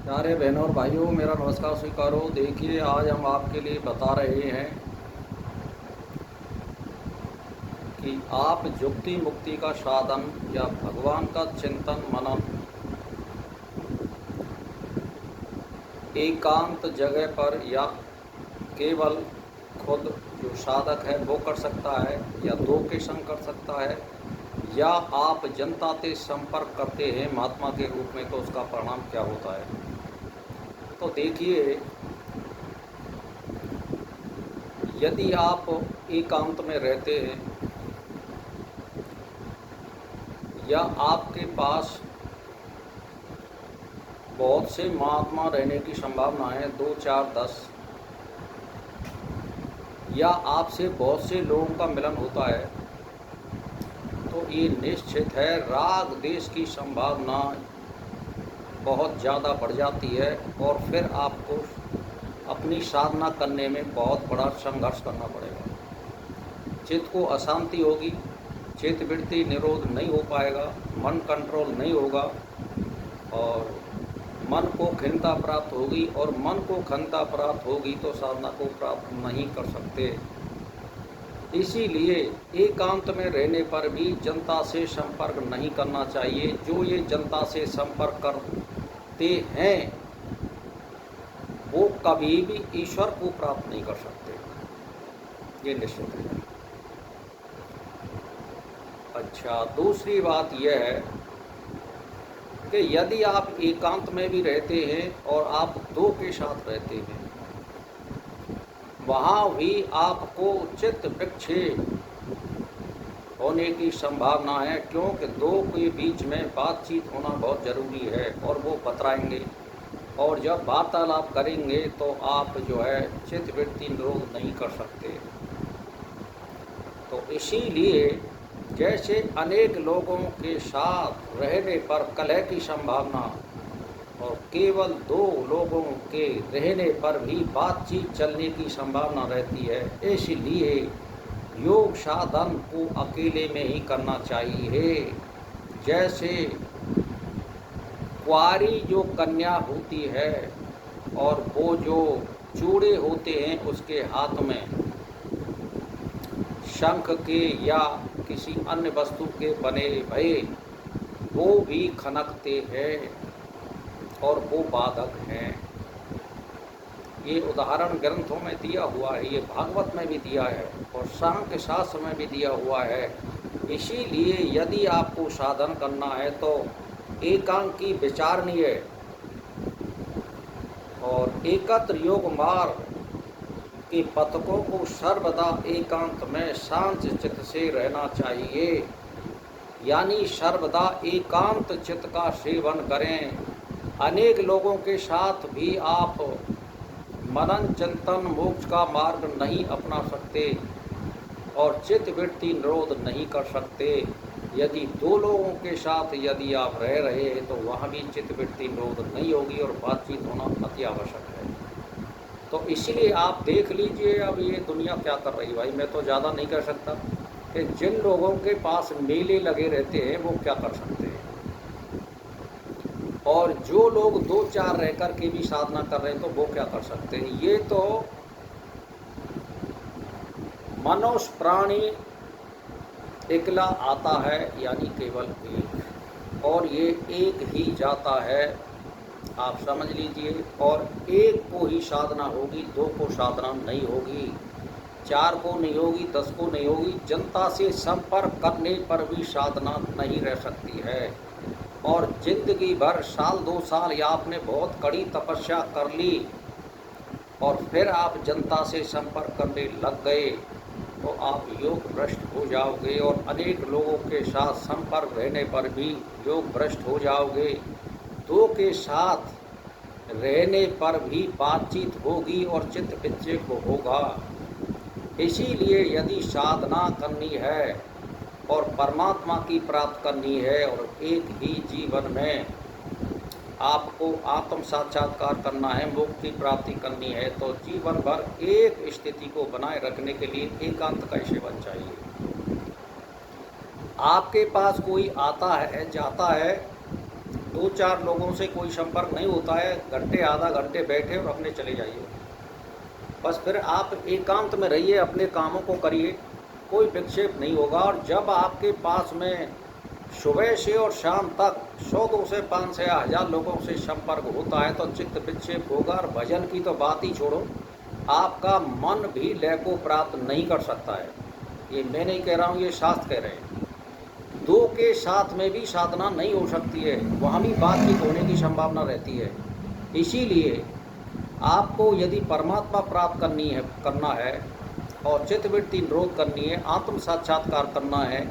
प्यारे बहनों और भाइयों, मेरा नमस्कार स्वीकारो। देखिए, आज हम आपके लिए बता रहे हैं कि आप जुक्ति मुक्ति का साधन या भगवान का चिंतन मनन एकांत जगह पर या केवल खुद जो साधक है वो कर सकता है या दो के संग कर सकता है, या आप जनता से संपर्क करते हैं महात्मा के रूप में, तो उसका परिणाम क्या होता है। तो देखिए, यदि आप एकांत में रहते हैं या आपके पास बहुत से महात्मा रहने की संभावना है, 2, 4, 10, या आपसे बहुत से लोगों का मिलन होता है, तो ये निश्चित है राग देश की संभावना बहुत ज़्यादा बढ़ जाती है और फिर आपको अपनी साधना करने में बहुत बड़ा संघर्ष करना पड़ेगा। चित्त को अशांति होगी, चित्तवृत्ति निरोध नहीं हो पाएगा, मन कंट्रोल नहीं होगा और मन को खिन्नता प्राप्त होगी, और मन को खिन्नता प्राप्त होगी तो साधना को प्राप्त नहीं कर सकते। इसीलिए एकांत में रहने पर भी जनता से संपर्क नहीं करना चाहिए। जो ये जनता से संपर्क करते हैं वो कभी भी ईश्वर को प्राप्त नहीं कर सकते, ये निश्चित है। अच्छा, दूसरी बात यह है कि यदि आप एकांत में भी रहते हैं और आप दो के साथ रहते हैं, वहाँ भी आपको चित्त विक्षेप होने की संभावना है, क्योंकि दो के बीच में बातचीत होना बहुत ज़रूरी है और वो बतराएंगे, और जब वार्तालाप करेंगे तो आप जो है चित्तवृत्ति निरोध नहीं कर सकते। तो इसीलिए जैसे अनेक लोगों के साथ रहने पर कलह की संभावना और केवल दो लोगों के रहने पर भी बातचीत चलने की संभावना रहती है, इसलिए योग साधन को अकेले में ही करना चाहिए। जैसे कुंवारी जो कन्या होती है और वो जो चूड़े होते हैं उसके हाथ में शंख के या किसी अन्य वस्तु के बने भये, वो भी खनकते हैं और वो बाधक हैं। ये उदाहरण ग्रंथों में दिया हुआ है, ये भागवत में भी दिया है और सांख्य शास्त्र में भी दिया हुआ है। इसीलिए यदि आपको साधन करना है तो एकांकी विचारणीय और एकत्र योग मार्ग के पथकों को सर्वदा एकांत में शांत चित्त से रहना चाहिए, यानी सर्वदा एकांत चित्त का सेवन करें। अनेक लोगों के साथ भी आप मनन चिंतन मोक्ष का मार्ग नहीं अपना सकते और चित्तवृत्ति निरोध नहीं कर सकते। यदि दो लोगों के साथ यदि आप रह रहे हैं तो वहाँ भी चित्तवृत्ति निरोध नहीं होगी और बातचीत होना अति आवश्यक है। तो इसलिए आप देख लीजिए अब ये दुनिया क्या कर रही है। भाई मैं तो ज़्यादा नहीं कर सकता कि जिन लोगों के पास मेले लगे रहते हैं वो क्या कर सकते हैं, और जो लोग 2-4 रह कर के भी साधना कर रहे हैं तो वो क्या कर सकते हैं। ये तो मनुष्य प्राणी एकला आता है, यानी केवल एक, और ये एक ही जाता है, आप समझ लीजिए। और एक को ही साधना होगी, दो को साधना नहीं होगी, 4 को नहीं होगी, 10 को नहीं होगी। जनता से संपर्क करने पर भी साधना नहीं रह सकती है। और जिंदगी भर साल 2 साल या आपने बहुत कड़ी तपस्या कर ली और फिर आप जनता से संपर्क करने लग गए तो आप योग भ्रष्ट हो जाओगे, और अनेक लोगों के साथ संपर्क रहने पर भी योग भ्रष्ट हो जाओगे। दो के साथ रहने पर भी बातचीत होगी और चित्त विक्षेप होगा। इसीलिए यदि साधना करनी है और परमात्मा की प्राप्त करनी है और एक ही जीवन में आपको आत्म साक्षात्कार करना है, मोक्ष की प्राप्ति करनी है, तो जीवन भर एक स्थिति को बनाए रखने के लिए एकांत का सेवन चाहिए। आपके पास कोई आता है जाता है 2-4 लोगों से कोई संपर्क नहीं होता है, घंटे आधा घंटे बैठे और अपने चले जाइए। बस फिर आप एकांत में रहिए, अपने कामों को करिए, कोई विक्षेप नहीं होगा। और जब आपके पास में सुबह से और शाम तक 100 से 500 या 1000 लोगों से संपर्क होता है तो चित्त विक्षेप होगा। और भजन की तो बात ही छोड़ो, आपका मन भी लय को प्राप्त नहीं कर सकता है। ये मैं नहीं कह रहा हूँ, ये शास्त्र कह रहे हैं। दो के साथ में भी साधना नहीं हो सकती है, वहाँ भी बातचीत होने की संभावना रहती है। इसीलिए आपको यदि परमात्मा प्राप्त करना है और चित्तवृत्ति निरोध करनी है, आत्म साक्षात्कार करना है,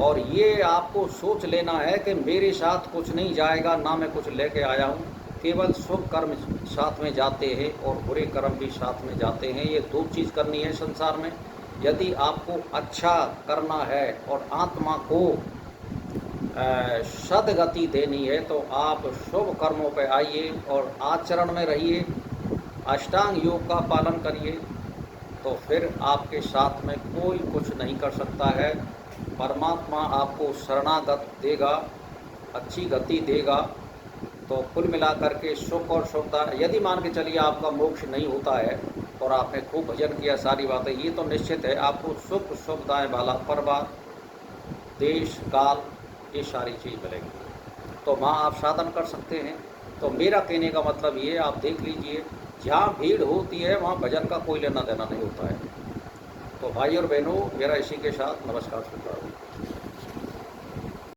और ये आपको सोच लेना है कि मेरे साथ कुछ नहीं जाएगा, ना मैं कुछ लेके आया हूँ, केवल शुभ कर्म साथ में जाते हैं और बुरे कर्म भी साथ में जाते हैं। ये दो चीज़ करनी है संसार में। यदि आपको अच्छा करना है और आत्मा को सदगति देनी है तो आप शुभ कर्मों पर आइए और आचरण में रहिए, अष्टांग योग का पालन करिए, तो फिर आपके साथ में कोई कुछ नहीं कर सकता है। परमात्मा आपको शरणागत देगा, अच्छी गति देगा। तो कुल मिलाकर के सुख और सुविधा, यदि मान के चलिए आपका मोक्ष नहीं होता है और आपने खूब भजन किया, सारी बातें, ये तो निश्चित है आपको सुख सुविधाएँ वाला परिवार, देश काल, ये सारी चीज़ मिलेगी, तो वहाँ आप साधन कर सकते हैं। तो मेरा कहने का मतलब ये, आप देख लीजिए, जहाँ भीड़ होती है वहाँ भजन का कोई लेना देना नहीं होता है। तो भाई और बहनों, मेरा इसी के साथ नमस्कार स्वीकार।